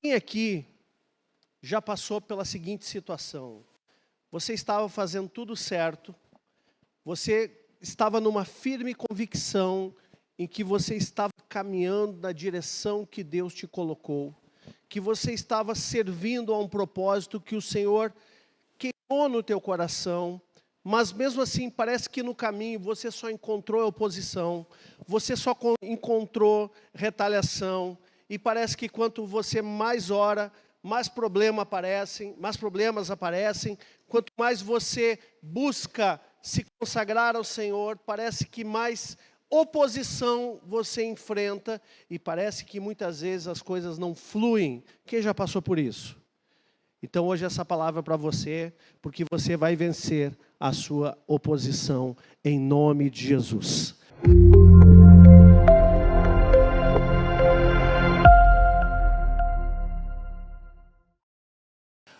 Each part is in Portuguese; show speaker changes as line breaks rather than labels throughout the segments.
Quem aqui já passou pela seguinte situação? Você estava fazendo tudo certo, você estava numa firme convicção em que você estava caminhando na direção que Deus te colocou, que você estava servindo a um propósito que o Senhor queimou no teu coração, mas mesmo assim parece que no caminho você só encontrou oposição, você só encontrou retaliação, e parece que quanto você mais ora, mais problemas aparecem, quanto mais você busca se consagrar ao Senhor, parece que mais oposição você enfrenta, e parece que muitas vezes as coisas não fluem. Quem já passou por isso? Então hoje essa palavra é para você, porque você vai vencer a sua oposição em nome de Jesus.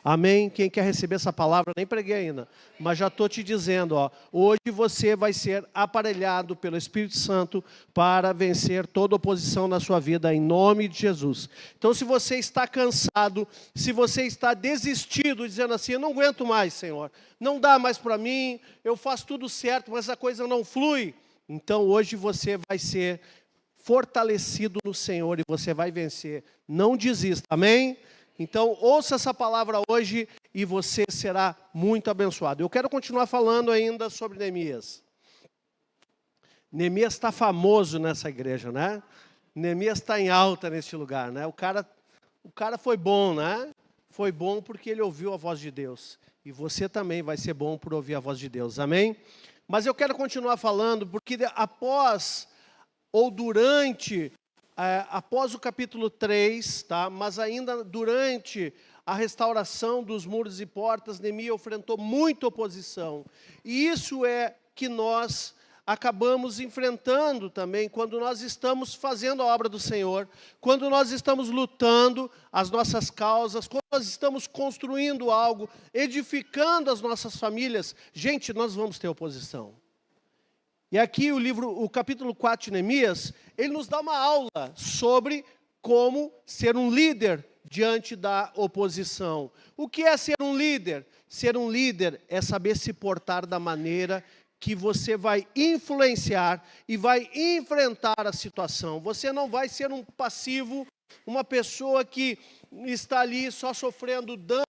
Amém? Quem quer receber essa palavra, nem preguei ainda, mas já estou te dizendo, hoje você vai ser aparelhado pelo Espírito Santo para vencer toda oposição na sua vida, em nome de Jesus. Então, se você está cansado, se você está desistido, dizendo assim, eu não aguento mais, Senhor, não dá mais para mim, eu faço tudo certo, mas a coisa não flui, então hoje você vai ser fortalecido no Senhor e você vai vencer. Não desista, amém? Então, ouça essa palavra hoje e você será muito abençoado. Eu quero continuar falando ainda sobre Neemias. Neemias está famoso nessa igreja, né? Neemias está em alta neste lugar, né? O cara foi bom, né? Foi bom porque ele ouviu a voz de Deus. E você também vai ser bom por ouvir a voz de Deus, amém? Mas eu quero continuar falando porque após o capítulo 3, tá? Mas ainda durante a restauração dos muros e portas, Neemias enfrentou muita oposição. E isso é que nós acabamos enfrentando também quando nós estamos fazendo a obra do Senhor, quando nós estamos lutando as nossas causas, quando nós estamos construindo algo, edificando as nossas famílias. Gente, nós vamos ter oposição. E aqui o capítulo 4 de Neemias, ele nos dá uma aula sobre como ser um líder diante da oposição. O que é ser um líder? Ser um líder é saber se portar da maneira que você vai influenciar e vai enfrentar a situação. Você não vai ser um passivo, uma pessoa que está ali só sofrendo dano,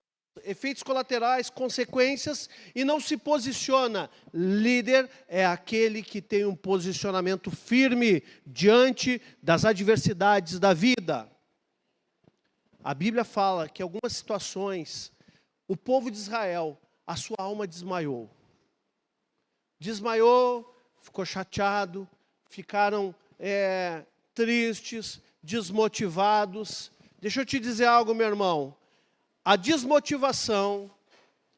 efeitos colaterais, consequências, e não se posiciona. Líder é aquele que tem um posicionamento firme diante das adversidades da vida. A Bíblia fala que em algumas situações, o povo de Israel, a sua alma desmaiou. Desmaiou, ficou chateado, ficaram tristes, desmotivados. Deixa eu te dizer algo, meu irmão. A desmotivação,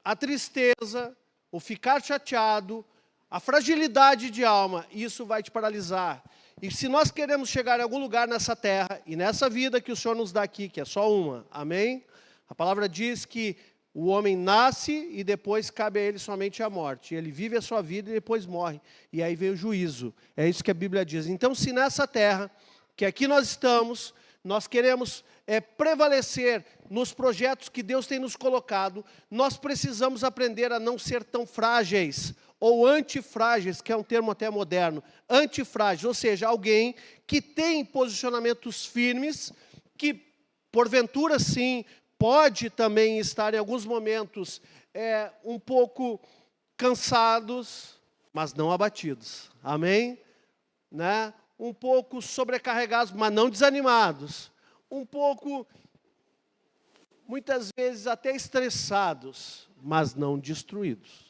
a tristeza, o ficar chateado, a fragilidade de alma, isso vai te paralisar. E se nós queremos chegar em algum lugar nessa terra, e nessa vida que o Senhor nos dá aqui, que é só uma, amém? A palavra diz que o homem nasce e depois cabe a ele somente a morte. Ele vive a sua vida e depois morre. E aí vem o juízo. É isso que a Bíblia diz. Então, se nessa terra, que aqui nós estamos, nós queremos prevalecer nos projetos que Deus tem nos colocado, nós precisamos aprender a não ser tão frágeis, ou antifrágeis, que é um termo até moderno, antifrágeis, ou seja, alguém que tem posicionamentos firmes, que porventura sim, pode também estar em alguns momentos um pouco cansados, mas não abatidos, amém? Né? Um pouco sobrecarregados, mas não desanimados, um pouco, muitas vezes até estressados, mas não destruídos.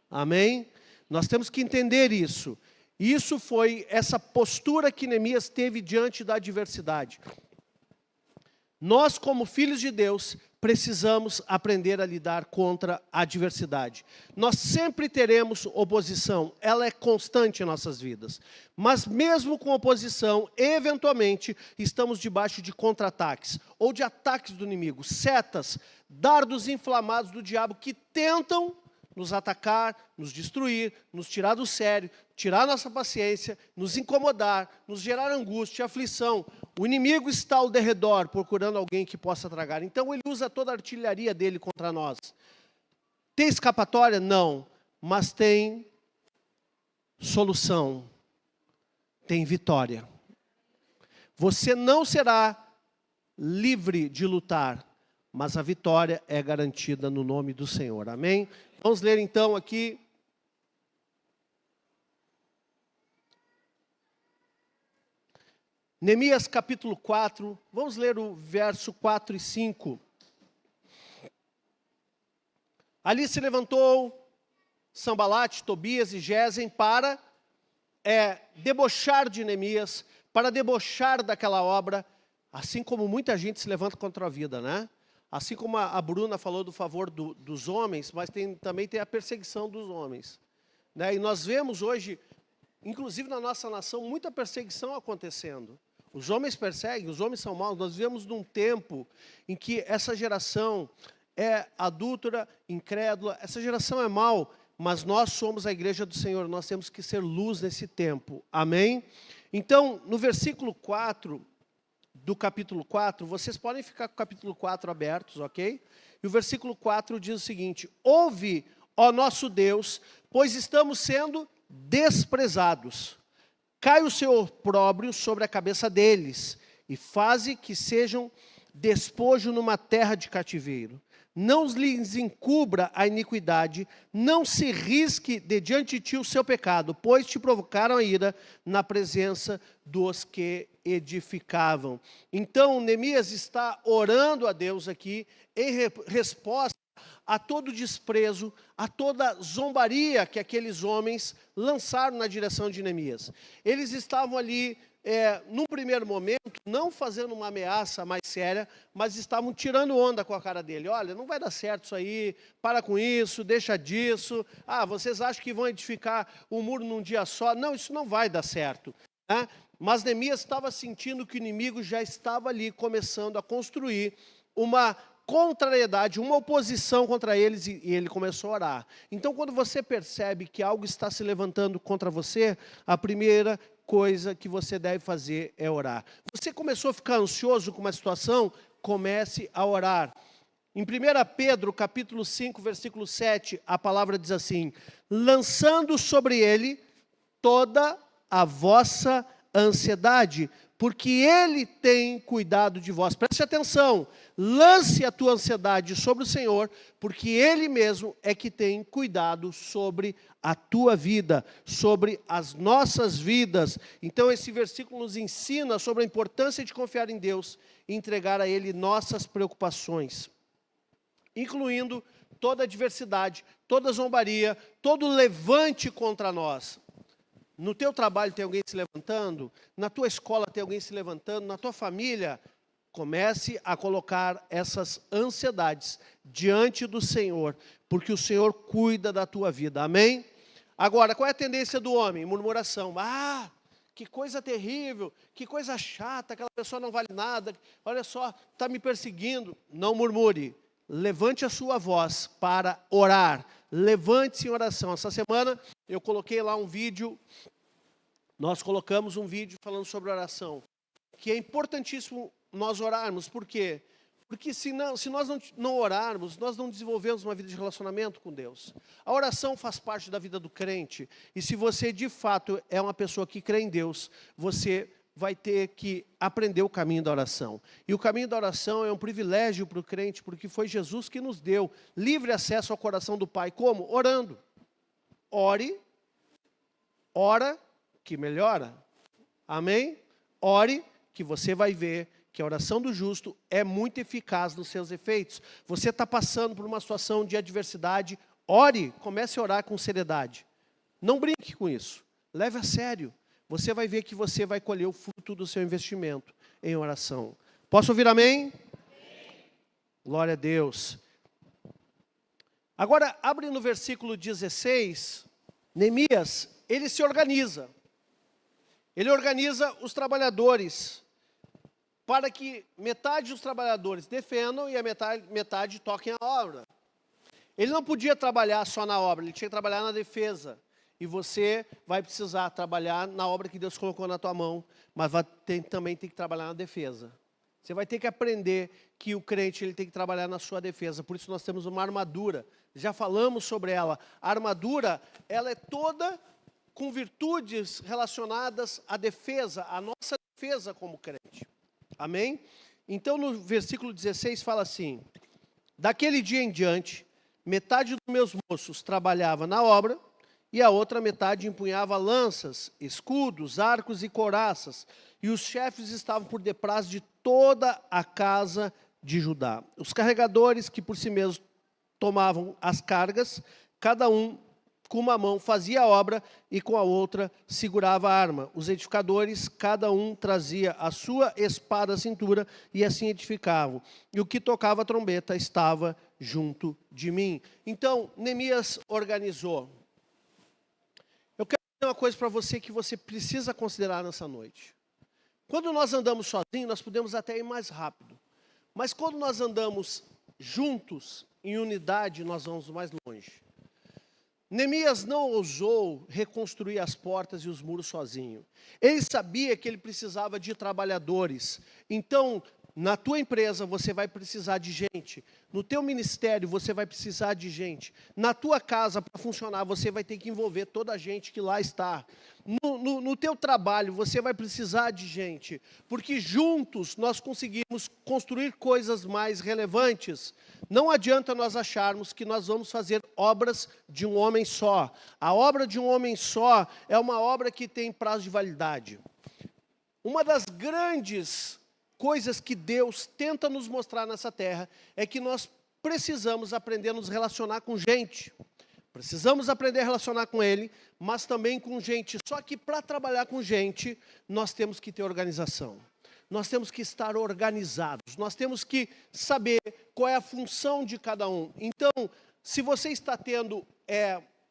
Amém? Nós temos que entender isso. Isso foi essa postura que Neemias teve diante da adversidade. Nós, como filhos de Deus, precisamos aprender a lidar contra a adversidade. Nós sempre teremos oposição, ela é constante em nossas vidas. Mas mesmo com oposição, eventualmente, estamos debaixo de contra-ataques, ou de ataques do inimigo, setas, dardos inflamados do diabo que tentam nos atacar, nos destruir, nos tirar do sério, tirar nossa paciência, nos incomodar, nos gerar angústia, aflição. O inimigo está ao derredor, procurando alguém que possa tragar. Então, ele usa toda a artilharia dele contra nós. Tem escapatória? Não. Mas tem solução. Tem vitória. Você não será livre de lutar, mas a vitória é garantida no nome do Senhor. Amém? Vamos ler então aqui. Neemias capítulo 4, vamos ler o verso 4 e 5. Ali se levantou Sambalate, Tobias e Gesem para debochar de Neemias, para debochar daquela obra, assim como muita gente se levanta contra a vida, né? Assim como a Bruna falou do favor dos homens, mas também tem a perseguição dos homens, né? E nós vemos hoje, inclusive na nossa nação, muita perseguição acontecendo. Os homens perseguem, os homens são maus. Nós vivemos num tempo em que essa geração é adúltera, incrédula, essa geração é mau, mas nós somos a igreja do Senhor, nós temos que ser luz nesse tempo. Amém? Então, no versículo 4 do capítulo 4, vocês podem ficar com o capítulo 4 abertos, ok? E o versículo 4 diz o seguinte: ouve, ó nosso Deus, pois estamos sendo desprezados. Cai o seu opróbrio sobre a cabeça deles, e faze que sejam despojo numa terra de cativeiro. Não lhes encubra a iniquidade, não se risque de diante de ti o seu pecado, pois te provocaram a ira na presença dos que edificavam. Então, Neemias está orando a Deus aqui, em resposta a todo desprezo, a toda zombaria que aqueles homens lançaram na direção de Neemias. Eles estavam ali, num primeiro momento, não fazendo uma ameaça mais séria, mas estavam tirando onda com a cara dele. Olha, não vai dar certo isso aí, para com isso, deixa disso. Ah, vocês acham que vão edificar o muro num dia só? Não, isso não vai dar certo, né? Mas Neemias estava sentindo que o inimigo já estava ali começando a construir uma contrariedade, uma oposição contra eles, e ele começou a orar. Então, quando você percebe que algo está se levantando contra você, a primeira coisa que você deve fazer é orar. Você começou a ficar ansioso com uma situação? Comece a orar. Em 1 Pedro, capítulo 5, versículo 7, a palavra diz assim: lançando sobre ele toda a vossa ansiedade, porque ele tem cuidado de vós. Preste atenção, lance a tua ansiedade sobre o Senhor, porque ele mesmo é que tem cuidado sobre a tua vida, sobre as nossas vidas. Então esse versículo nos ensina sobre a importância de confiar em Deus e entregar a Ele nossas preocupações, incluindo toda adversidade, toda zombaria, todo levante contra nós. No teu trabalho tem alguém se levantando, na tua escola tem alguém se levantando, na tua família, comece a colocar essas ansiedades diante do Senhor, porque o Senhor cuida da tua vida, amém? Agora, qual é a tendência do homem? Murmuração. Ah, que coisa terrível, que coisa chata, aquela pessoa não vale nada, olha só, está me perseguindo. Não murmure, levante a sua voz para orar, levante-se em oração. Essa semana eu coloquei lá um vídeo, nós colocamos um vídeo falando sobre oração, que é importantíssimo nós orarmos. Por quê? Porque se nós não orarmos, nós não desenvolvemos uma vida de relacionamento com Deus. A oração faz parte da vida do crente, e se você de fato é uma pessoa que crê em Deus, você vai ter que aprender o caminho da oração. E o caminho da oração é um privilégio para o crente, porque foi Jesus que nos deu livre acesso ao coração do Pai. Como? Orando. Ore, ora, que melhora. Amém? Ore, que você vai ver que a oração do justo é muito eficaz nos seus efeitos. Você está passando por uma situação de adversidade, ore, comece a orar com seriedade. Não brinque com isso, leve a sério. Você vai ver que você vai colher o fruto do seu investimento em oração. Posso ouvir amém? Amém. Glória a Deus. Agora, abre no versículo 16, Neemias, ele se organiza. Ele organiza os trabalhadores para que metade dos trabalhadores defendam e a metade toquem a obra. Ele não podia trabalhar só na obra, ele tinha que trabalhar na defesa. E você vai precisar trabalhar na obra que Deus colocou na tua mão, mas também tem que trabalhar na defesa. Você vai ter que aprender que o crente ele tem que trabalhar na sua defesa. Por isso nós temos uma armadura. Já falamos sobre ela. A armadura, ela é toda com virtudes relacionadas à defesa, à nossa defesa como crente. Amém? Então no versículo 16 fala assim: daquele dia em diante, metade dos meus moços trabalhava na obra, e a outra metade empunhava lanças, escudos, arcos e couraças, e os chefes estavam por detrás de toda a casa de Judá. Os carregadores, que por si mesmos tomavam as cargas, cada um com uma mão fazia a obra e com a outra segurava a arma. Os edificadores, cada um trazia a sua espada à cintura e assim edificavam. E o que tocava a trombeta estava junto de mim. Então, Neemias organizou. Eu quero dizer uma coisa para você que você precisa considerar nessa noite. Quando nós andamos sozinhos, nós podemos até ir mais rápido. Mas quando nós andamos juntos, em unidade, nós vamos mais longe. Neemias não ousou reconstruir as portas e os muros sozinho. Ele sabia que ele precisava de trabalhadores. Então, na tua empresa você vai precisar de gente. No teu ministério você vai precisar de gente. Na tua casa, para funcionar, você vai ter que envolver toda a gente que lá está. No teu trabalho você vai precisar de gente. Porque juntos nós conseguimos construir coisas mais relevantes. Não adianta nós acharmos que nós vamos fazer obras de um homem só. A obra de um homem só é uma obra que tem prazo de validade. Uma das grandes coisas que Deus tenta nos mostrar nessa terra é que nós precisamos aprender a nos relacionar com gente. Precisamos aprender a relacionar com Ele, mas também com gente. Só que para trabalhar com gente, nós temos que ter organização. Nós temos que estar organizados. Nós temos que saber qual é a função de cada um. Então, se você está tendo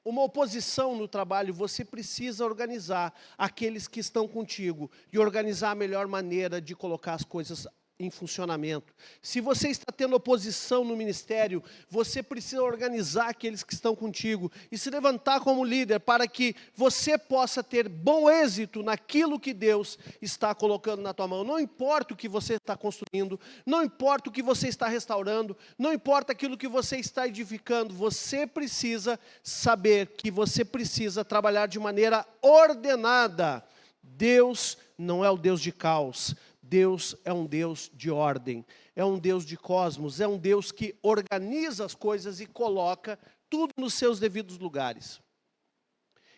uma oposição no trabalho, você precisa organizar aqueles que estão contigo e organizar a melhor maneira de colocar as coisas em funcionamento. Se você está tendo oposição no ministério, você precisa organizar aqueles que estão contigo e se levantar como líder para que você possa ter bom êxito naquilo que Deus está colocando na tua mão. Não importa o que você está construindo, não importa o que você está restaurando, não importa aquilo que você está edificando, você precisa saber que você precisa trabalhar de maneira ordenada. Deus não é o Deus de caos. Deus é um Deus de ordem, é um Deus de cosmos, é um Deus que organiza as coisas e coloca tudo nos seus devidos lugares.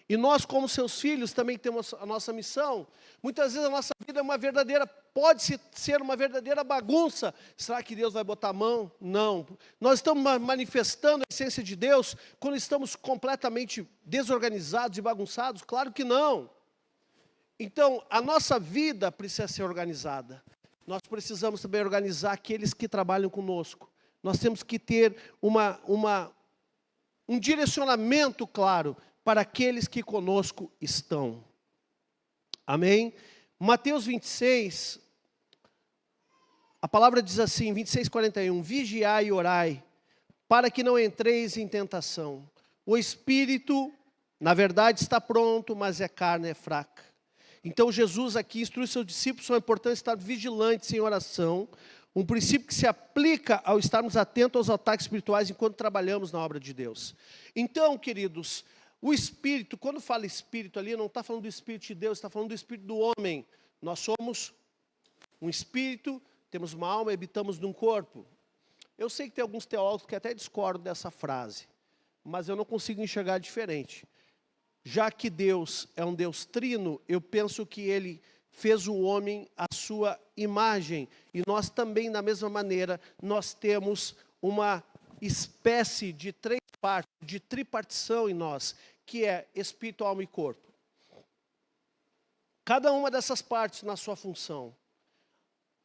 E nós, como seus filhos, também temos a nossa missão. Muitas vezes a nossa vida é uma verdadeira, pode ser uma verdadeira bagunça. Será que Deus vai botar a mão? Não. Nós estamos manifestando a essência de Deus quando estamos completamente desorganizados e bagunçados? Claro que não. Então, a nossa vida precisa ser organizada. Nós precisamos também organizar aqueles que trabalham conosco. Nós temos que ter um direcionamento claro para aqueles que conosco estão. Amém? Mateus 26, a palavra diz assim, 26:41, vigiai e orai, para que não entreis em tentação. O espírito, na verdade, está pronto, mas a carne é fraca. Então Jesus aqui instrui seus discípulos sobre a importância de estar vigilantes em oração, um princípio que se aplica ao estarmos atentos aos ataques espirituais enquanto trabalhamos na obra de Deus. Então, queridos, o Espírito, quando fala Espírito ali, não está falando do Espírito de Deus, está falando do Espírito do homem. Nós somos um Espírito, temos uma alma e habitamos num corpo. Eu sei que tem alguns teólogos que até discordam dessa frase, mas eu não consigo enxergar diferente. Já que Deus é um Deus trino, eu penso que Ele fez o homem à sua imagem. E nós também, da mesma maneira, nós temos uma espécie de três partes, de tripartição em nós, que é espírito, alma e corpo. Cada uma dessas partes na sua função.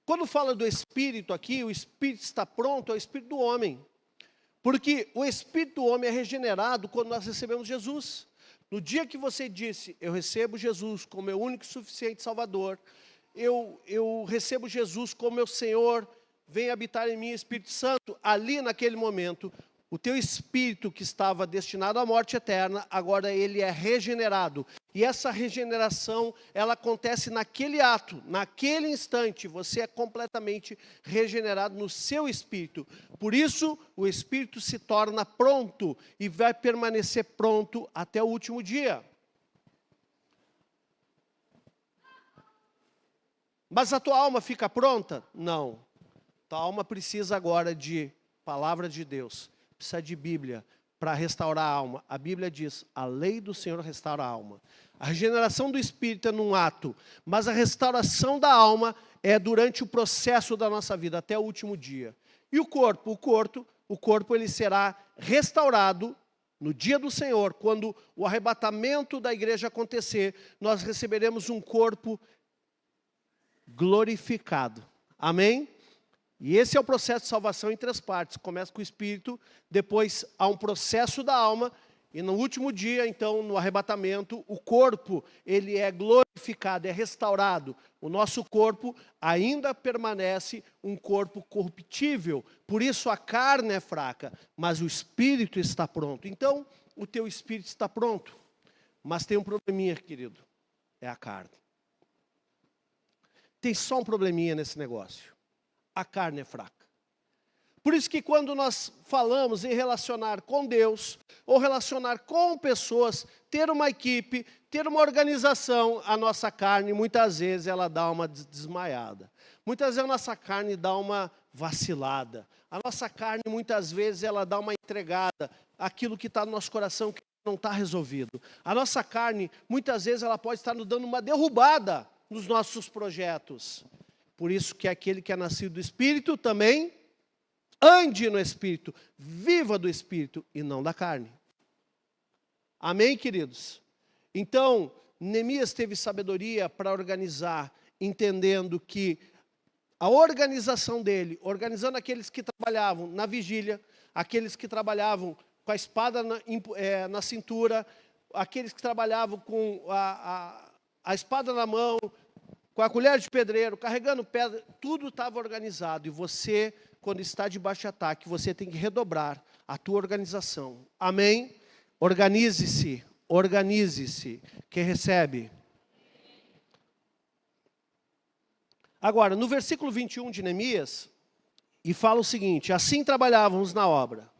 Quando fala do espírito aqui, o espírito está pronto, é o espírito do homem. Porque o espírito do homem é regenerado quando nós recebemos Jesus. No dia que você disse, eu recebo Jesus como meu único e suficiente Salvador, eu recebo Jesus como meu Senhor, vem habitar em mim, Espírito Santo, ali naquele momento, O teu espírito que estava destinado à morte eterna, agora ele é regenerado. E essa regeneração, ela acontece naquele ato, naquele instante. Você é completamente regenerado no seu espírito. Por isso, o espírito se torna pronto e vai permanecer pronto até o último dia. Mas a tua alma fica pronta? Não. Tua alma precisa agora de palavra de Deus. Precisa de Bíblia para restaurar a alma. A Bíblia diz, a lei do Senhor restaura a alma. A regeneração do espírito é num ato, mas a restauração da alma é durante o processo da nossa vida, até o último dia. E o corpo ele será restaurado no dia do Senhor, quando o arrebatamento da igreja acontecer, nós receberemos um corpo glorificado. Amém? E esse é o processo de salvação em 3 partes. Começa com o espírito, depois há um processo da alma, e no último dia, então, no arrebatamento, o corpo, ele é glorificado, é restaurado. O nosso corpo ainda permanece um corpo corruptível, por isso a carne é fraca, mas o espírito está pronto. Então, o teu espírito está pronto, mas tem um probleminha, querido, é a carne. Tem só um probleminha nesse negócio. A carne é fraca. Por isso que quando nós falamos em relacionar com Deus, ou relacionar com pessoas, ter uma equipe, ter uma organização, a nossa carne, muitas vezes, ela dá uma desmaiada. Muitas vezes a nossa carne dá uma vacilada. A nossa carne, muitas vezes, ela dá uma entregada àquilo que está no nosso coração, que não está resolvido. A nossa carne, muitas vezes, ela pode estar nos dando uma derrubada nos nossos projetos. Por isso que aquele que é nascido do Espírito também ande no Espírito, viva do Espírito e não da carne. Amém, queridos? Então, Neemias teve sabedoria para organizar, entendendo que a organização dele, organizando aqueles que trabalhavam na vigília, aqueles que trabalhavam com a espada na cintura, aqueles que trabalhavam com a espada na mão, com a colher de pedreiro, carregando pedra, tudo estava organizado. E você, quando está debaixo de ataque, você tem que redobrar a tua organização. Amém? Organize-se, organize-se. Quem recebe? Agora, no versículo 21 de Neemias, e fala o seguinte, assim trabalhávamos na obra,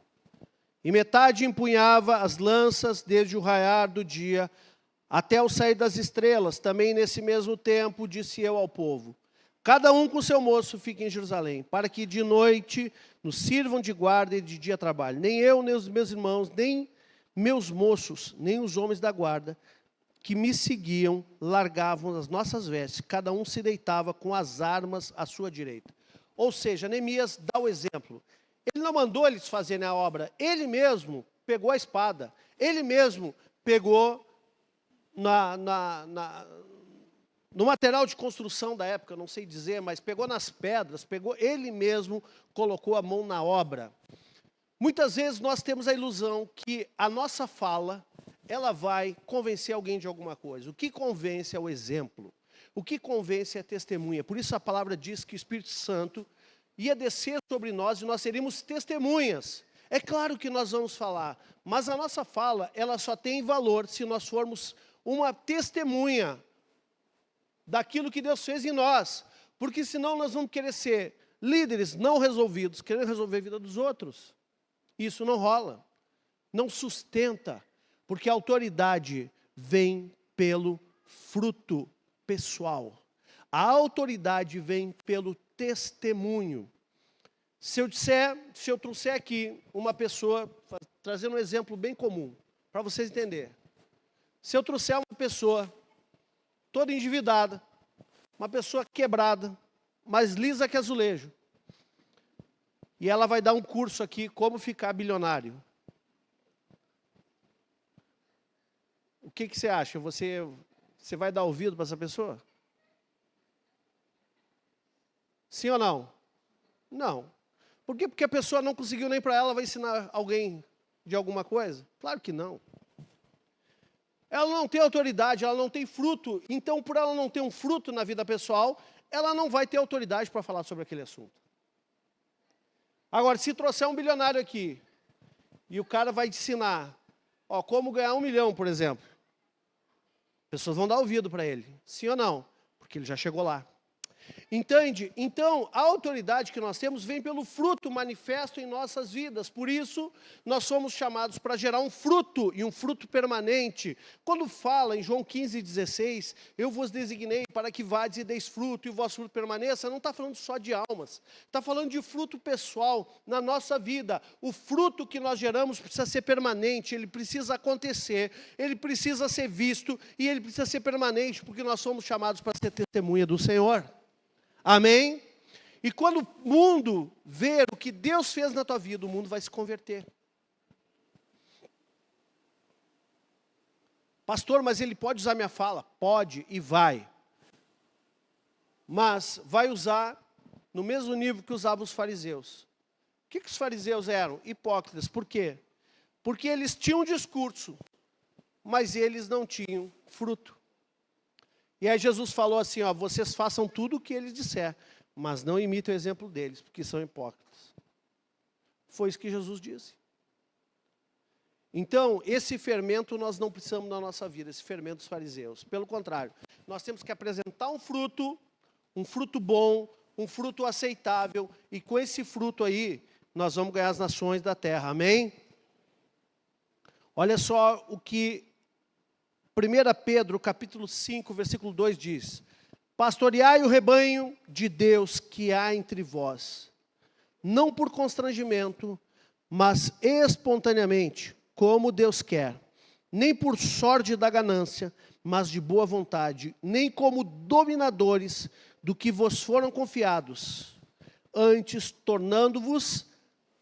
e metade empunhava as lanças desde o raiar do dia até o sair das estrelas. Também nesse mesmo tempo disse eu ao povo, cada um com seu moço fique em Jerusalém, para que de noite nos sirvam de guarda e de dia trabalhem. Nem eu, nem os meus irmãos, nem meus moços, nem os homens da guarda que me seguiam largavam as nossas vestes, cada um se deitava com as armas à sua direita. Ou seja, Neemias dá o exemplo. Ele não mandou eles fazerem a obra, ele mesmo pegou a espada, ele mesmo pegou no material de construção da época, não sei dizer, mas pegou nas pedras, ele mesmo colocou a mão na obra. Muitas vezes nós temos a ilusão que a nossa fala, ela vai convencer alguém de alguma coisa. O que convence é o exemplo. O que convence é a testemunha. Por isso a palavra diz que o Espírito Santo ia descer sobre nós e nós seríamos testemunhas. É claro que nós vamos falar, mas a nossa fala, ela só tem valor se nós formos uma testemunha daquilo que Deus fez em nós. Porque senão nós vamos querer ser líderes não resolvidos, querendo resolver a vida dos outros. Isso não rola, não sustenta, porque a autoridade vem pelo fruto pessoal. A autoridade vem pelo testemunho. Se eu trouxer aqui uma pessoa, trazendo um exemplo bem comum, para vocês entenderem. Se eu trouxer uma pessoa toda endividada, uma pessoa quebrada, mais lisa que azulejo, e ela vai dar um curso aqui, como ficar bilionário. O que você acha? Você vai dar ouvido para essa pessoa? Sim ou não? Não. Por quê? Porque a pessoa não conseguiu nem para ela, vai ensinar alguém de alguma coisa? Claro que não. Ela não tem autoridade, ela não tem fruto. Então, por ela não ter um fruto na vida pessoal, ela não vai ter autoridade para falar sobre aquele assunto. Agora, se trouxer um bilionário aqui, e o cara vai ensinar, como ganhar 1 milhão, por exemplo. As pessoas vão dar ouvido para ele, sim ou não? Porque ele já chegou lá. Entende? Então, a autoridade que nós temos vem pelo fruto manifesto em nossas vidas. Por isso, nós somos chamados para gerar um fruto, e um fruto permanente. Quando fala em João 15,16, eu vos designei para que vades e deis fruto, e o vosso fruto permaneça, não está falando só de almas. Está falando de fruto pessoal na nossa vida. O fruto que nós geramos precisa ser permanente, ele precisa acontecer, ele precisa ser visto, e ele precisa ser permanente, porque nós somos chamados para ser testemunha do Senhor. Amém? E quando o mundo ver o que Deus fez na tua vida, o mundo vai se converter. Pastor, mas ele pode usar minha fala? Pode e vai. Mas vai usar no mesmo nível que usavam os fariseus. O que os fariseus eram? Hipócritas. Por quê? Porque eles tinham um discurso, mas eles não tinham fruto. E aí Jesus falou assim, vocês façam tudo o que eles disser, mas não imitem o exemplo deles, porque são hipócritas. Foi isso que Jesus disse. Então, esse fermento nós não precisamos na nossa vida, esse fermento dos fariseus. Pelo contrário, nós temos que apresentar um fruto bom, um fruto aceitável, e com esse fruto aí, nós vamos ganhar as nações da terra, amém? Olha só o que 1 Pedro, capítulo 5, versículo 2 diz: pastoreai o rebanho de Deus que há entre vós, não por constrangimento, mas espontaneamente, como Deus quer, nem por sorte da ganância, mas de boa vontade, nem como dominadores do que vos foram confiados, antes tornando-vos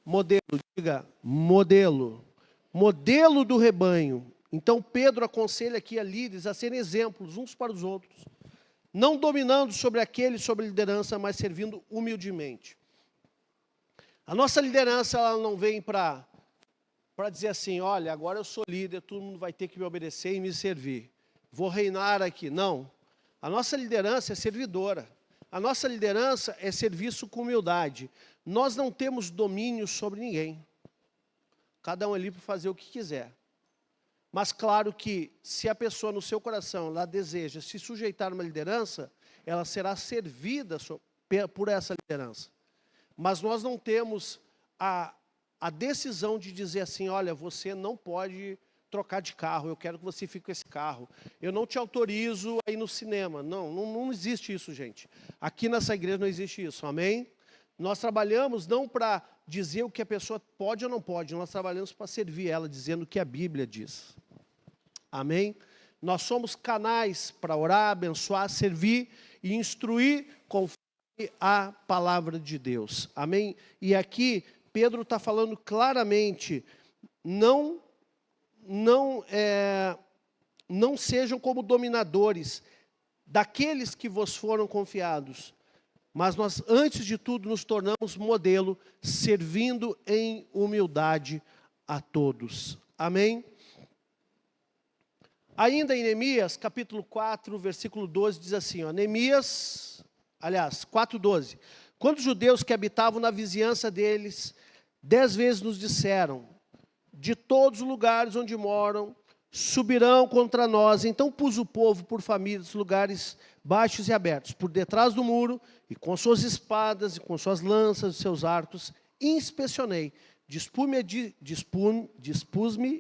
modelo, diga, modelo do rebanho. Então Pedro aconselha aqui a líderes a serem exemplos uns para os outros, não dominando sobre aquele, sobre a liderança, mas servindo humildemente. A nossa liderança, ela não vem para dizer assim, olha, agora eu sou líder, todo mundo vai ter que me obedecer e me servir. Vou reinar aqui. Não. A nossa liderança é servidora. A nossa liderança é serviço com humildade. Nós não temos domínio sobre ninguém. Cada um ali para fazer o que quiser. Mas claro que se a pessoa no seu coração ela deseja se sujeitar a uma liderança, ela será servida por essa liderança. Mas nós não temos a decisão de dizer assim, olha, você não pode trocar de carro, eu quero que você fique com esse carro. Eu não te autorizo a ir no cinema. Não existe isso, gente. Aqui nessa igreja não existe isso, amém? Nós trabalhamos não para dizer o que a pessoa pode ou não pode, nós trabalhamos para servir ela, dizendo o que a Bíblia diz. Amém? Nós somos canais para orar, abençoar, servir e instruir conforme a palavra de Deus. Amém? E aqui Pedro está falando claramente, não sejam como dominadores daqueles que vos foram confiados, mas nós, antes de tudo, nos tornamos modelo, servindo em humildade a todos. Amém? Ainda em Neemias, capítulo 4, versículo 12, diz assim, Neemias, 4:12. Quando os judeus que habitavam na vizinhança deles, 10 vezes nos disseram, de todos os lugares onde moram, subirão contra nós. Então pus o povo por famílias, lugares baixos e abertos, por detrás do muro, e com suas espadas, e com suas lanças, e seus arcos, inspecionei. Dispus-me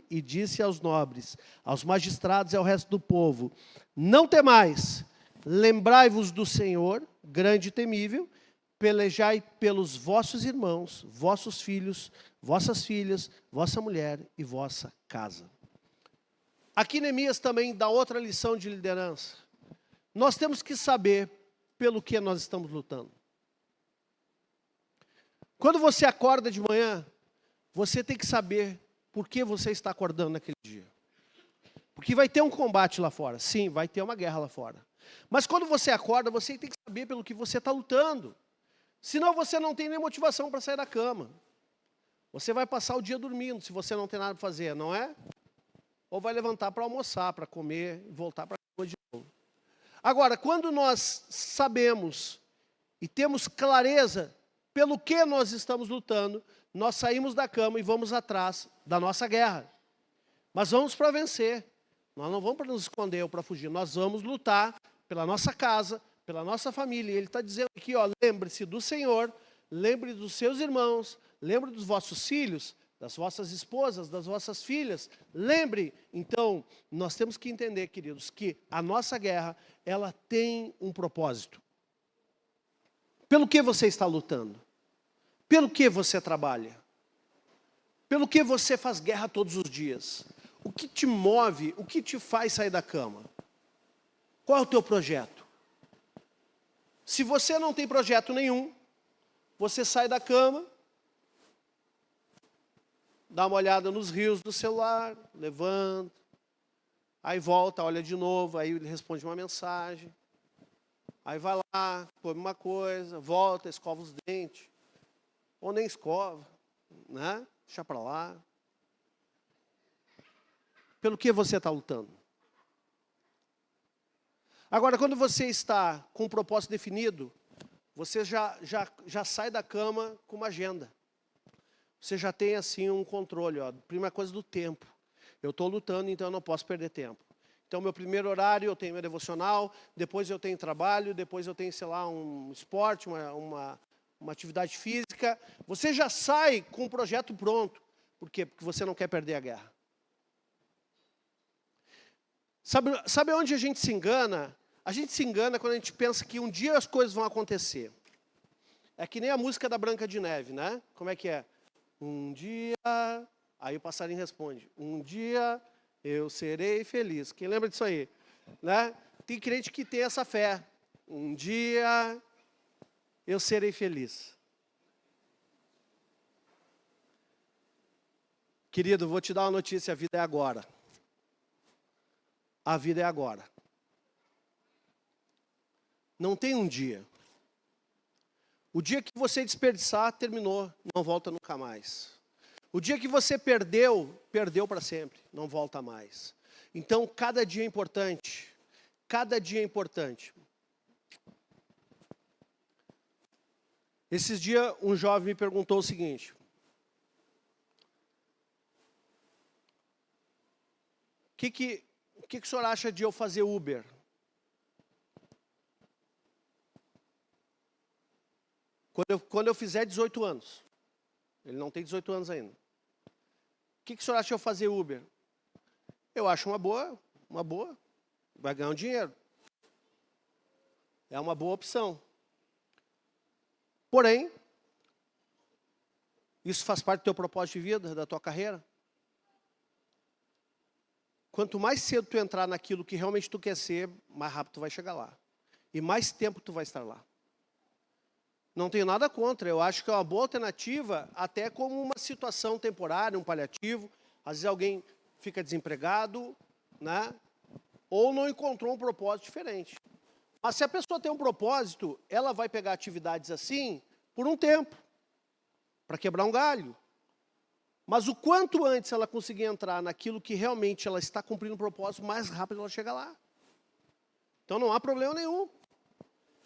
e disse aos nobres, aos magistrados e ao resto do povo, não temais, lembrai-vos do Senhor, grande e temível, pelejai pelos vossos irmãos, vossos filhos, vossas filhas, vossa mulher e vossa casa. Aqui Neemias também dá outra lição de liderança. Nós temos que saber pelo que nós estamos lutando. Quando você acorda de manhã, você tem que saber por que você está acordando naquele dia. Porque vai ter um combate lá fora. Sim, vai ter uma guerra lá fora. Mas quando você acorda, você tem que saber pelo que você está lutando. Senão você não tem nem motivação para sair da cama. Você vai passar o dia dormindo, se você não tem nada para fazer, não é? Ou vai levantar para almoçar, para comer e voltar para a cama de novo. Agora, quando nós sabemos e temos clareza pelo que nós estamos lutando, nós saímos da cama e vamos atrás da nossa guerra. Mas vamos para vencer. Nós não vamos para nos esconder ou para fugir. Nós vamos lutar pela nossa casa, pela nossa família. Ele está dizendo aqui, ó, lembre-se do Senhor, lembre dos seus irmãos, lembre dos vossos filhos, das vossas esposas, das vossas filhas. Lembre, então, nós temos que entender, queridos, que a nossa guerra, ela tem um propósito. Pelo que você está lutando? Pelo que você trabalha? Pelo que você faz guerra todos os dias? O que te move, o que te faz sair da cama? Qual é o teu projeto? Se você não tem projeto nenhum, você sai da cama, dá uma olhada nos rios do celular, levanta, aí volta, olha de novo, aí ele responde uma mensagem, aí vai lá, come uma coisa, volta, escova os dentes, ou nem escova, né? Deixa para lá. Pelo que você está lutando? Agora, quando você está com um propósito definido, você já sai da cama com uma agenda. Você já tem assim um controle, ó. Primeira coisa do tempo. Eu estou lutando, então eu não posso perder tempo. Então, meu primeiro horário, eu tenho meu devocional, depois eu tenho trabalho, depois eu tenho, sei lá, um esporte, uma atividade física. Você já sai com o projeto pronto. Por quê? Porque você não quer perder a guerra. Sabe onde a gente se engana? A gente se engana quando a gente pensa que um dia as coisas vão acontecer. É que nem a música da Branca de Neve, né? Como é que é? Um dia... Aí o passarinho responde, um dia eu serei feliz. Quem lembra disso aí? Né? Tem crente que tem essa fé. Um dia eu serei feliz. Querido, vou te dar uma notícia, a vida é agora. A vida é agora. Não tem um dia. O dia que você desperdiçar, terminou, não volta nunca mais. O dia que você perdeu, perdeu para sempre, não volta mais. Então, cada dia é importante. Cada dia é importante. Esses dias, um jovem me perguntou o seguinte: o que o senhor acha de eu fazer Uber? Quando eu fizer 18 anos. Ele não tem 18 anos ainda. O que o senhor acha de eu fazer Uber? Eu acho uma boa. Vai ganhar um dinheiro. É uma boa opção. Porém, isso faz parte do teu propósito de vida, da tua carreira. Quanto mais cedo tu entrar naquilo que realmente tu quer ser, mais rápido tu vai chegar lá. E mais tempo tu vai estar lá. Não tenho nada contra, eu acho que é uma boa alternativa, até como uma situação temporária, um paliativo. Às vezes alguém fica desempregado, né? Ou não encontrou um propósito diferente. Mas se a pessoa tem um propósito, ela vai pegar atividades assim por um tempo, para quebrar um galho. Mas o quanto antes ela conseguir entrar naquilo que realmente ela está cumprindo o propósito, mais rápido ela chega lá. Então não há problema nenhum.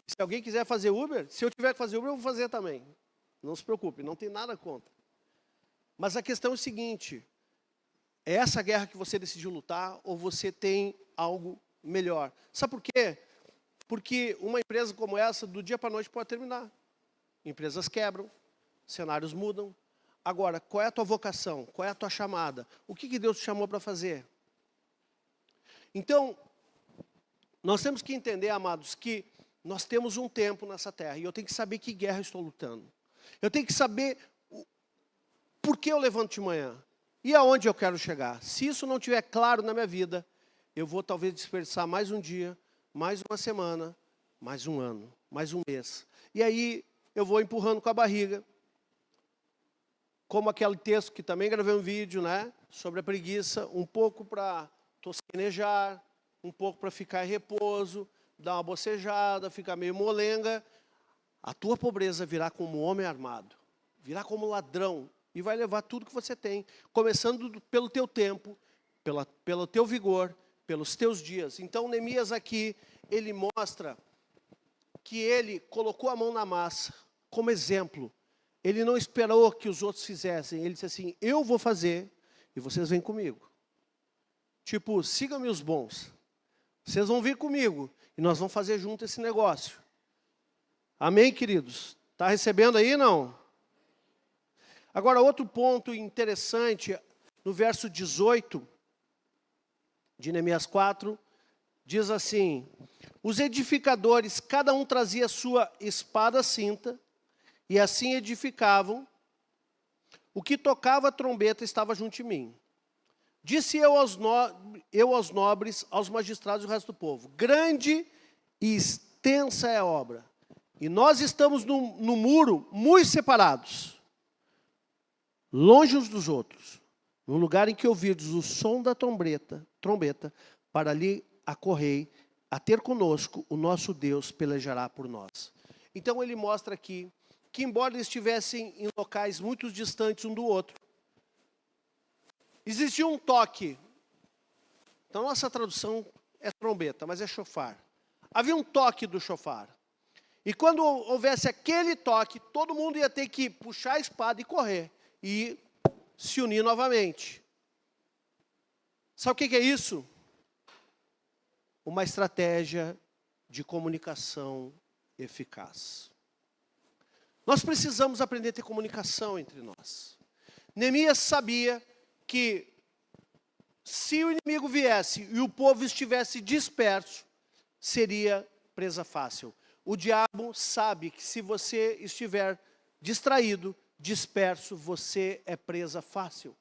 Se alguém quiser fazer Uber, se eu tiver que fazer Uber, eu vou fazer também. Não se preocupe, não tem nada contra. Mas a questão é o seguinte: é essa guerra que você decidiu lutar ou você tem algo melhor? Sabe por quê? Porque uma empresa como essa, do dia para a noite, pode terminar. Empresas quebram, cenários mudam. Agora, qual é a tua vocação? Qual é a tua chamada? O que Deus te chamou para fazer? Então, nós temos que entender, amados, que nós temos um tempo nessa terra. E eu tenho que saber que guerra eu estou lutando. Eu tenho que saber por que eu levanto de manhã. E aonde eu quero chegar. Se isso não estiver claro na minha vida, eu vou talvez desperdiçar mais um dia, mais uma semana, mais um ano, mais um mês. E aí eu vou empurrando com a barriga. Como aquele texto que também gravei um vídeo, né? Sobre a preguiça, um pouco para tosquenejar, um pouco para ficar em repouso, dar uma bocejada, ficar meio molenga. A tua pobreza virá como homem armado, virá como ladrão e vai levar tudo que você tem, começando pelo teu tempo, pelo teu vigor, pelos teus dias. Então, Neemias aqui, ele mostra que ele colocou a mão na massa como exemplo ele não esperou que os outros fizessem. Ele disse assim, eu vou fazer e vocês vêm comigo. Tipo, sigam-me os bons. Vocês vão vir comigo e nós vamos fazer junto esse negócio. Amém, queridos? Está recebendo aí, não? Agora, outro ponto interessante, no verso 18 de Neemias 4, diz assim, os edificadores, cada um trazia sua espada cinta, e assim edificavam. O que tocava a trombeta estava junto de mim. Disse eu aos nobres, aos magistrados e ao resto do povo, grande e extensa é a obra, e nós estamos no muro muito separados, longe uns dos outros, no lugar em que ouvirdes o som da trombeta, para ali acorrei, a ter conosco, o nosso Deus pelejará por nós. Então ele mostra aqui, que embora eles estivessem em locais muito distantes um do outro, existia um toque. Então, nossa tradução é trombeta, mas é chofar. Havia um toque do chofar. E quando houvesse aquele toque, todo mundo ia ter que puxar a espada e correr. E se unir novamente. Sabe o que é isso? Uma estratégia de comunicação eficaz. Nós precisamos aprender a ter comunicação entre nós. Neemias sabia que se o inimigo viesse e o povo estivesse disperso, seria presa fácil. O diabo sabe que se você estiver distraído, disperso, você é presa fácil.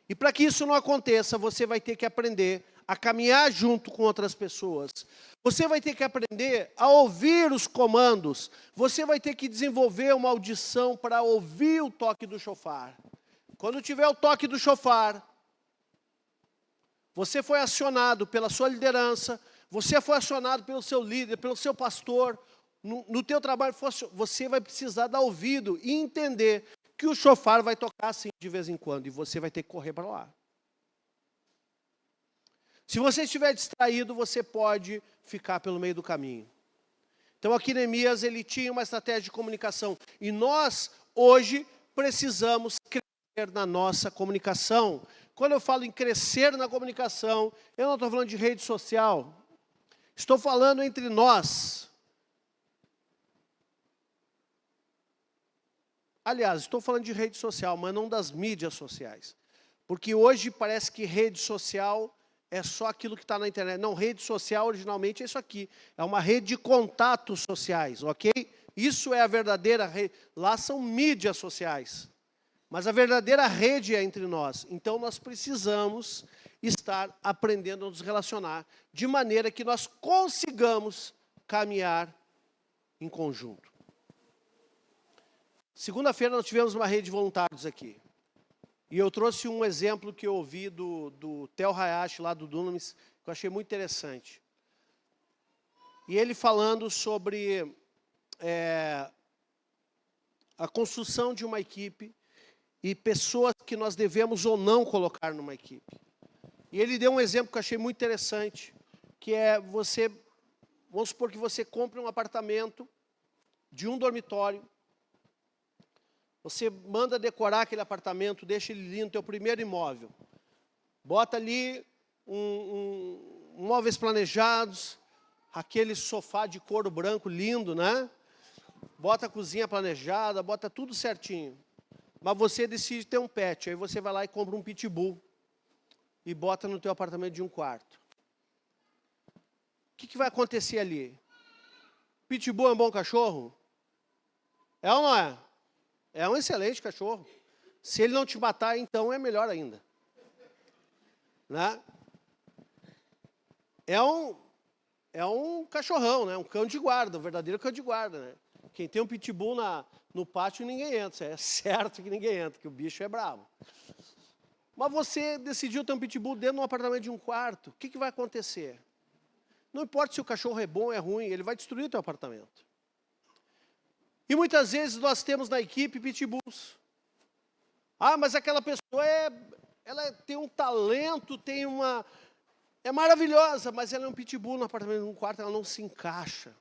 E para que isso não aconteça, você vai ter que aprender a caminhar junto com outras pessoas. Você vai ter que aprender a ouvir os comandos. Você vai ter que desenvolver uma audição para ouvir o toque do chofar. Quando tiver o toque do chofar, você foi acionado pela sua liderança, você foi acionado pelo seu líder, pelo seu pastor, no teu trabalho, você vai precisar dar ouvido e entender que o chofar vai tocar assim de vez em quando, e você vai ter que correr para lá. Se você estiver distraído, você pode ficar pelo meio do caminho. Então aqui Neemias, ele tinha uma estratégia de comunicação, e nós, hoje, precisamos crescer na nossa comunicação. Quando eu falo em crescer na comunicação, eu não estou falando de rede social, estou falando entre nós. Aliás, estou falando de rede social, mas não das mídias sociais. Porque hoje parece que rede social é só aquilo que está na internet. Não, rede social originalmente é isso aqui. É uma rede de contatos sociais, ok? Isso é a verdadeira rede. Lá são mídias sociais. Mas a verdadeira rede é entre nós. Então nós precisamos estar aprendendo a nos relacionar de maneira que nós consigamos caminhar em conjunto. Segunda-feira nós tivemos uma rede de voluntários aqui. E eu trouxe um exemplo que eu ouvi do Theo Hayashi, lá do Dunamis, que eu achei muito interessante. E ele falando sobre a construção de uma equipe e pessoas que nós devemos ou não colocar numa equipe. E ele deu um exemplo que eu achei muito interessante, que é você, vamos supor que você compre um apartamento de um dormitório, você manda decorar aquele apartamento, deixa ele lindo, teu primeiro imóvel. Bota ali móveis planejados, aquele sofá de couro branco lindo, né? Bota a cozinha planejada, bota tudo certinho. Mas você decide ter um pet, aí você vai lá e compra um pitbull e bota no teu apartamento de um quarto. O que vai acontecer ali? Pitbull é um bom cachorro? É ou não é? É um excelente cachorro. Se ele não te matar, então é melhor ainda. Né? É um cachorrão, né? Um cão de guarda, um verdadeiro cão de guarda. Né? Quem tem um pitbull no pátio, ninguém entra. É certo que ninguém entra, que o bicho é bravo. Mas você decidiu ter um pitbull dentro de um apartamento de um quarto. O que vai acontecer? Não importa se o cachorro é bom ou é ruim, ele vai destruir o teu apartamento. E muitas vezes nós temos na equipe pitbulls. Ah, mas aquela pessoa ela tem um talento, é maravilhosa, mas ela é um pitbull no apartamento de um quarto, ela não se encaixa.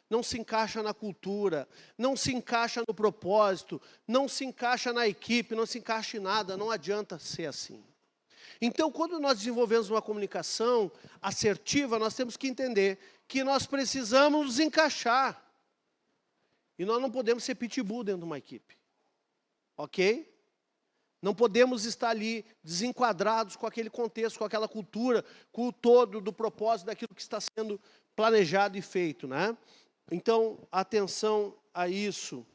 não se encaixa na cultura, não se encaixa no propósito, não se encaixa na equipe, não se encaixa em nada, não adianta ser assim. Então, quando nós desenvolvemos uma comunicação assertiva, nós temos que entender que nós precisamos nos encaixar. E nós não podemos ser pitbull dentro de uma equipe. Ok? Não podemos estar ali desenquadrados com aquele contexto, com aquela cultura, com o todo do propósito daquilo que está sendo planejado e feito, né? Então, atenção a isso.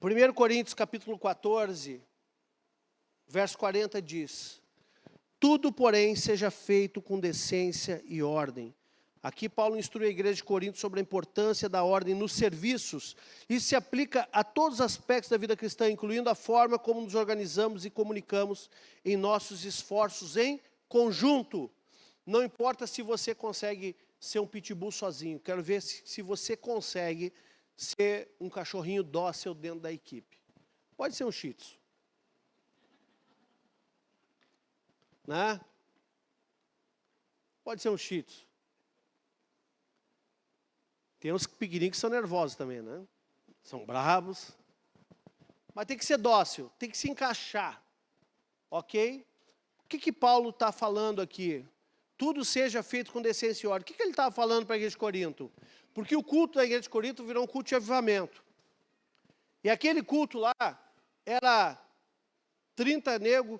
1 Coríntios capítulo 14, verso 40 diz: tudo, porém, seja feito com decência e ordem. Aqui Paulo instrui a igreja de Corinto sobre a importância da ordem nos serviços. Isso se aplica a todos os aspectos da vida cristã, incluindo a forma como nos organizamos e comunicamos em nossos esforços em conjunto. Não importa se você consegue ser um pitbull sozinho, quero ver se você consegue ser um cachorrinho dócil dentro da equipe. Pode ser um shih tzu, né? Pode ser um shih tzu. Tem uns pequenininhos que são nervosos também, né? São bravos. Mas tem que ser dócil, tem que se encaixar. Ok? O que Paulo está falando aqui? Tudo seja feito com decência e ordem. O que ele estava falando para a igreja de Corinto? Porque o culto da igreja de Corinto virou um culto de avivamento. E aquele culto lá era 30 negros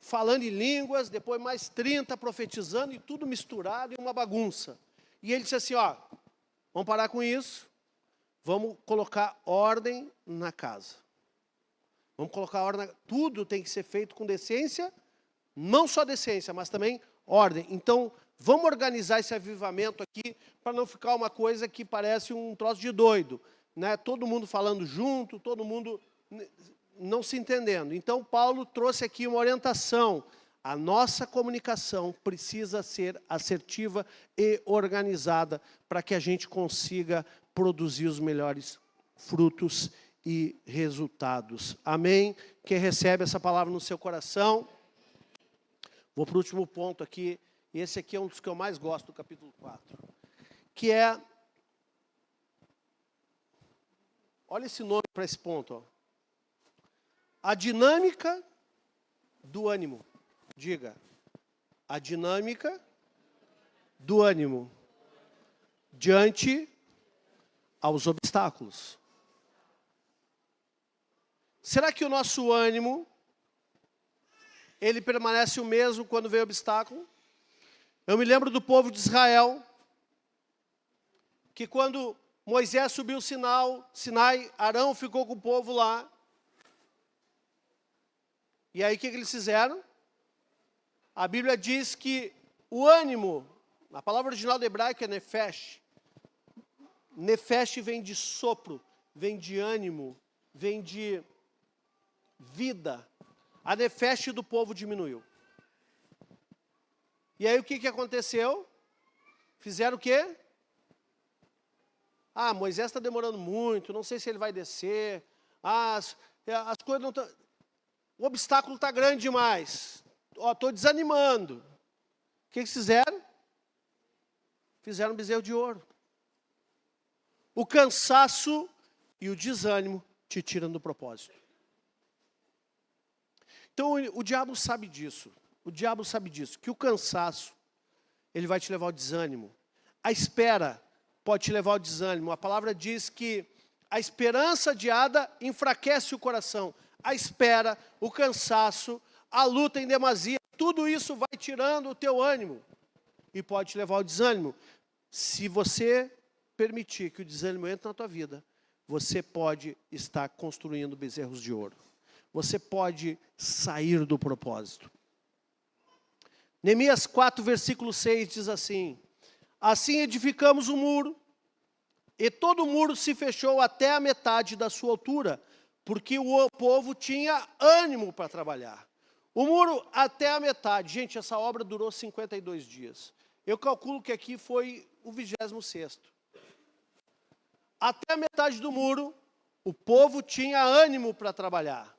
falando em línguas, depois mais 30 profetizando e tudo misturado em uma bagunça. E ele disse assim, ó, vamos parar com isso, vamos colocar ordem na casa. Vamos colocar ordem, tudo tem que ser feito com decência, não só decência, mas também ordem. Então, vamos organizar esse avivamento aqui, para não ficar uma coisa que parece um troço de doido, né? Todo mundo falando junto, todo mundo não se entendendo. Então, Paulo trouxe aqui uma orientação. A nossa comunicação precisa ser assertiva e organizada para que a gente consiga produzir os melhores frutos e resultados. Amém? Quem recebe essa palavra no seu coração? Vou para o último ponto aqui. E esse aqui é um dos que eu mais gosto do capítulo 4. Que é... Olha esse nome para esse ponto. Ó. A dinâmica do ânimo. Diga, a dinâmica do ânimo diante aos obstáculos. Será que o nosso ânimo, ele permanece o mesmo quando vem obstáculo? Eu me lembro do povo de Israel, que quando Moisés subiu o Sinai, Arão ficou com o povo lá. E aí o que eles fizeram? A Bíblia diz que o ânimo, a palavra original do hebraico é nefesh. Nefesh vem de sopro, vem de ânimo, vem de vida. A nefesh do povo diminuiu. E aí o que aconteceu? Fizeram o quê? Ah, Moisés está demorando muito, não sei se ele vai descer. As coisas não estão... O obstáculo está grande demais. Estou desanimando. O que fizeram? Fizeram um bezerro de ouro. O cansaço e o desânimo te tiram do propósito. Então, o diabo sabe disso. O diabo sabe disso, que o cansaço, ele vai te levar ao desânimo. A espera pode te levar ao desânimo. A palavra diz que a esperança adiada enfraquece o coração. A espera, o cansaço, a luta em demasia, tudo isso vai tirando o teu ânimo e pode te levar ao desânimo. Se você permitir que o desânimo entre na tua vida, você pode estar construindo bezerros de ouro. Você pode sair do propósito. Neemias 4, versículo 6 diz assim: assim edificamos o muro, e todo o muro se fechou até a metade da sua altura, porque o povo tinha ânimo para trabalhar. O muro até a metade. Gente, essa obra durou 52 dias. Eu calculo que aqui foi o 26º. Até a metade do muro, o povo tinha ânimo para trabalhar.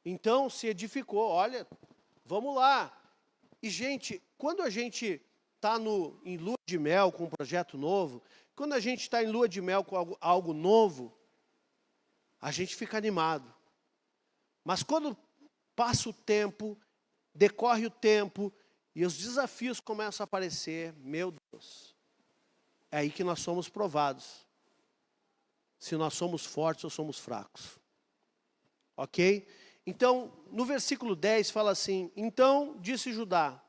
Então, se edificou. Olha, vamos lá. E, gente, quando a gente está em lua de mel com um projeto novo, quando a gente está em lua de mel com algo novo, a gente fica animado. Mas quando passa o tempo, decorre o tempo, e os desafios começam a aparecer, meu Deus, é aí que nós somos provados. Se nós somos fortes ou somos fracos. Ok? Então, no versículo 10 fala assim: então disse Judá,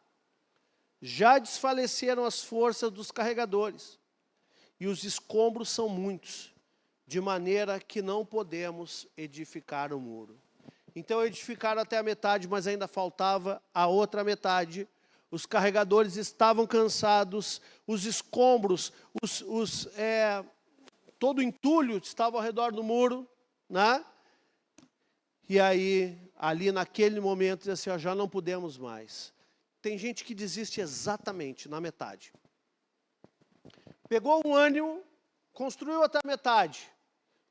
já desfaleceram as forças dos carregadores, e os escombros são muitos, de maneira que não podemos edificar o muro. Então edificaram até a metade, mas ainda faltava a outra metade. Os carregadores estavam cansados, os escombros, todo o entulho estava ao redor do muro, né? E aí, ali naquele momento, diz assim, ó, já não podemos mais. Tem gente que desiste exatamente na metade. Pegou um ânimo, construiu até a metade.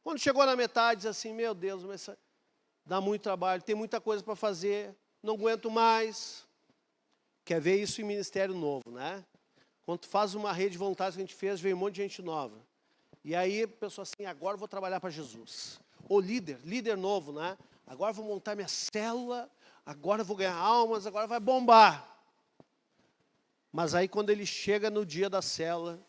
Quando chegou na metade, diz assim, meu Deus, mas dá muito trabalho, tem muita coisa para fazer, não aguento mais. Quer ver isso em ministério novo, né? Quando tu faz uma rede voluntária que a gente fez, veio um monte de gente nova. E aí a pessoa assim, agora eu vou trabalhar para Jesus. Ou líder novo, né? Agora eu vou montar minha célula, agora eu vou ganhar almas, agora vai bombar. Mas aí quando ele chega no dia da célula,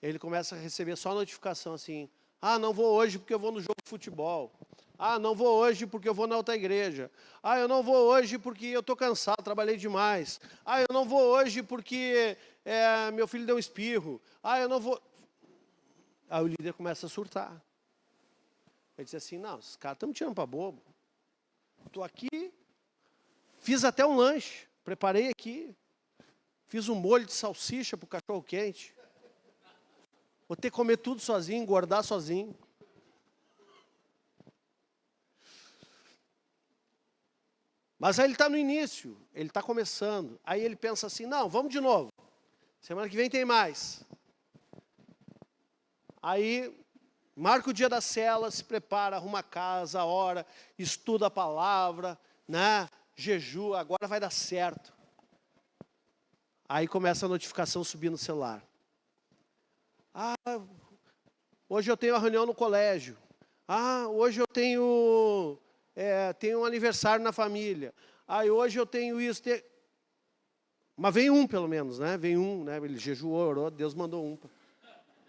ele começa a receber só notificação assim, ah, não vou hoje porque eu vou no jogo de futebol. Ah, não vou hoje porque eu vou na outra igreja. Ah, eu não vou hoje porque eu estou cansado, trabalhei demais. Ah, eu não vou hoje porque meu filho deu um espirro. Ah, eu não vou... Aí o líder começa a surtar. Ele diz assim, não, esses caras estão me tirando para bobo. Estou aqui, fiz até um lanche, preparei aqui. Fiz um molho de salsicha para o cachorro quente. Vou ter que comer tudo sozinho, engordar sozinho. Mas aí ele está no início, ele está começando. Aí ele pensa assim, não, vamos de novo. Semana que vem tem mais. Aí, marca o dia da célula, se prepara, arruma a casa, a hora, estuda a palavra, né? Jejua, agora vai dar certo. Aí começa a notificação subir no celular. Ah, hoje eu tenho uma reunião no colégio. Ah, hoje eu tenho um aniversário na família. Ah, hoje eu tenho isso. Mas vem um pelo menos, né? Vem um, né? Ele jejuou, orou, Deus mandou um.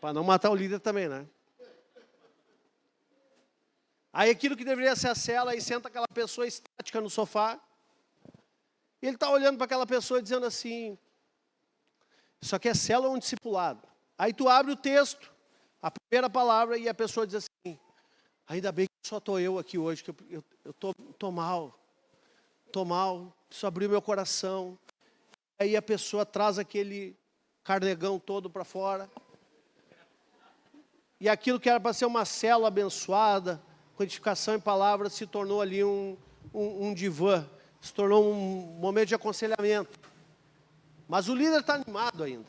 Para não matar o líder também, né? Aí aquilo que deveria ser a cela, aí senta aquela pessoa estática no sofá. E ele está olhando para aquela pessoa dizendo assim, isso aqui é cela ou um discipulado? Aí tu abre o texto, a primeira palavra, e a pessoa diz assim, ainda bem que só estou eu aqui hoje, que eu estou mal. Estou mal, preciso abrir meu coração. Aí a pessoa traz aquele carnegão todo para fora. E aquilo que era para ser uma célula abençoada, com edificação em palavras, se tornou ali um divã. Se tornou um momento de aconselhamento. Mas o líder está animado ainda.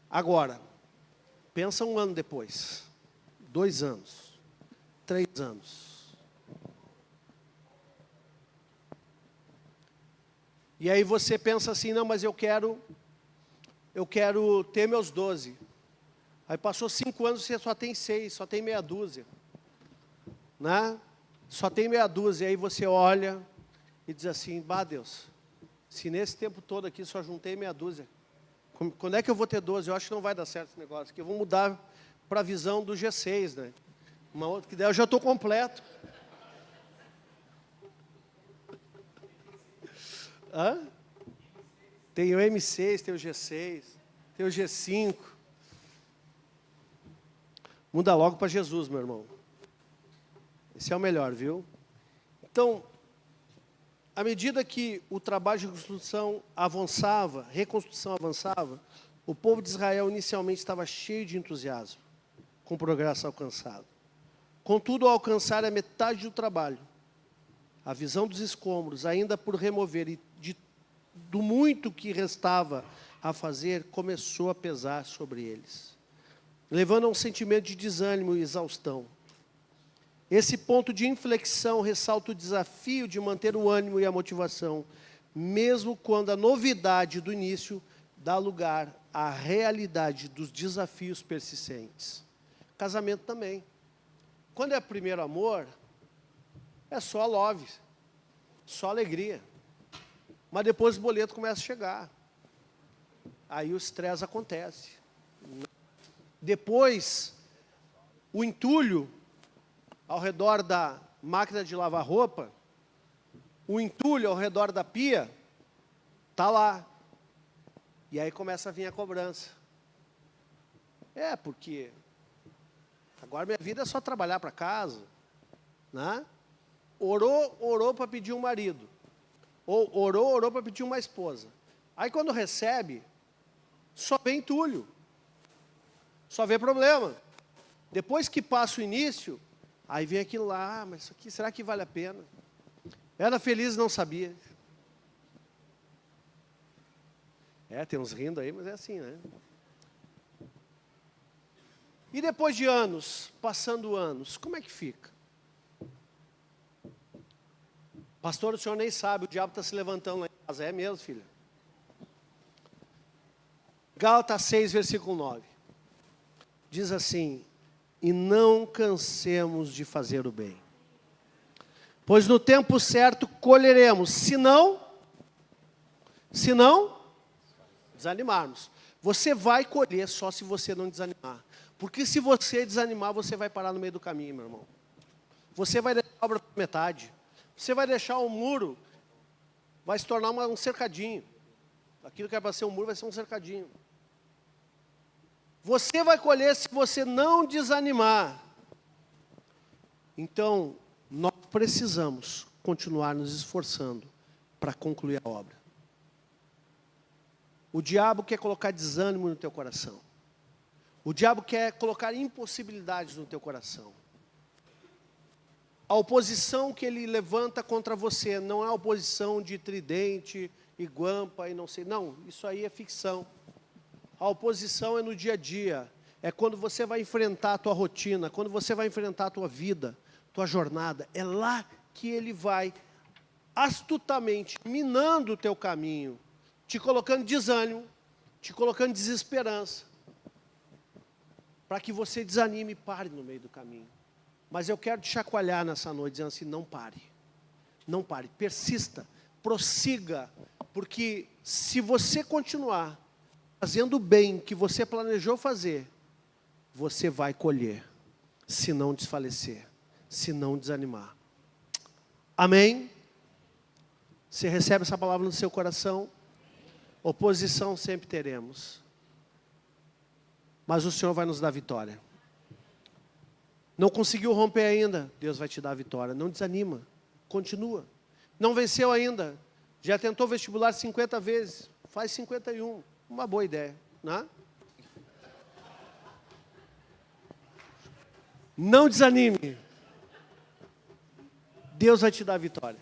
Agora, pensa um ano depois. 2 anos. 3 anos. E aí você pensa assim, não, mas eu quero ter meus 12. Aí passou 5 anos, você só tem 6, só tem meia dúzia. Né? Só tem meia dúzia. Aí você olha e diz assim, bah, Deus, se nesse tempo todo aqui só juntei meia dúzia, quando é que eu vou ter 12? Eu acho que não vai dar certo esse negócio, porque eu vou mudar para a visão do G6, né? Uma outra que der, eu já estou completo. Hã? Tem o M6, tem o G6, tem o G5. Muda logo para Jesus, meu irmão. Esse é o melhor, viu? Então, à medida que o trabalho de reconstrução avançava, o povo de Israel inicialmente estava cheio de entusiasmo com o progresso alcançado. Contudo, ao alcançar a metade do trabalho, a visão dos escombros, ainda por remover e do muito que restava a fazer, começou a pesar sobre eles, levando a um sentimento de desânimo e exaustão. Esse ponto de inflexão ressalta o desafio de manter o ânimo e a motivação, mesmo quando a novidade do início dá lugar à realidade dos desafios persistentes. Casamento também. Quando é primeiro amor, é só love, só alegria. Mas depois o boleto começa a chegar. Aí o estresse acontece. Depois, o entulho ao redor da máquina de lavar roupa, o entulho ao redor da pia, está lá. E aí começa a vir a cobrança. Porque agora minha vida é só trabalhar para casa, né? Orou para pedir um marido. Ou orou para pedir uma esposa. Aí quando recebe, só vem entulho. Só vê problema. Depois que passa o início, aí vem aquilo lá, mas isso aqui, será que vale a pena? Era feliz e não sabia. Tem uns rindo aí, mas é assim, né? E depois de anos, passando anos, como é que fica? Pastor, o senhor nem sabe, o diabo está se levantando lá em casa. É mesmo, filha? Gálatas 6, versículo 9. Diz assim: e não cansemos de fazer o bem, pois no tempo certo colheremos, se não desanimarmos. Você vai colher só se você não desanimar. Porque se você desanimar, você vai parar no meio do caminho, meu irmão. Você vai deixar a obra pela metade. Você vai deixar o muro, vai se tornar um cercadinho. Aquilo que é para ser um muro vai ser um cercadinho. Você vai colher se você não desanimar. Então, nós precisamos continuar nos esforçando para concluir a obra. O diabo quer colocar desânimo no teu coração. O diabo quer colocar impossibilidades no teu coração. A oposição que ele levanta contra você não é a oposição de tridente e guampa e não sei. Não, isso aí é ficção. A oposição é no dia a dia. É quando você vai enfrentar a tua rotina, quando você vai enfrentar a tua vida, tua jornada. É lá que ele vai astutamente minando o teu caminho, te colocando desânimo, te colocando desesperança, para que você desanime e pare no meio do caminho. Mas eu quero te chacoalhar nessa noite, dizendo assim, não pare, persista, prossiga, porque se você continuar fazendo o bem que você planejou fazer, você vai colher, se não desfalecer, se não desanimar. Amém? Você recebe essa palavra no seu coração? Oposição sempre teremos, mas o Senhor vai nos dar vitória. Não conseguiu romper ainda, Deus vai te dar a vitória. Não desanima, continua. Não venceu ainda, já tentou vestibular 50 vezes, faz 51, uma boa ideia, né? Não desanime, Deus vai te dar a vitória.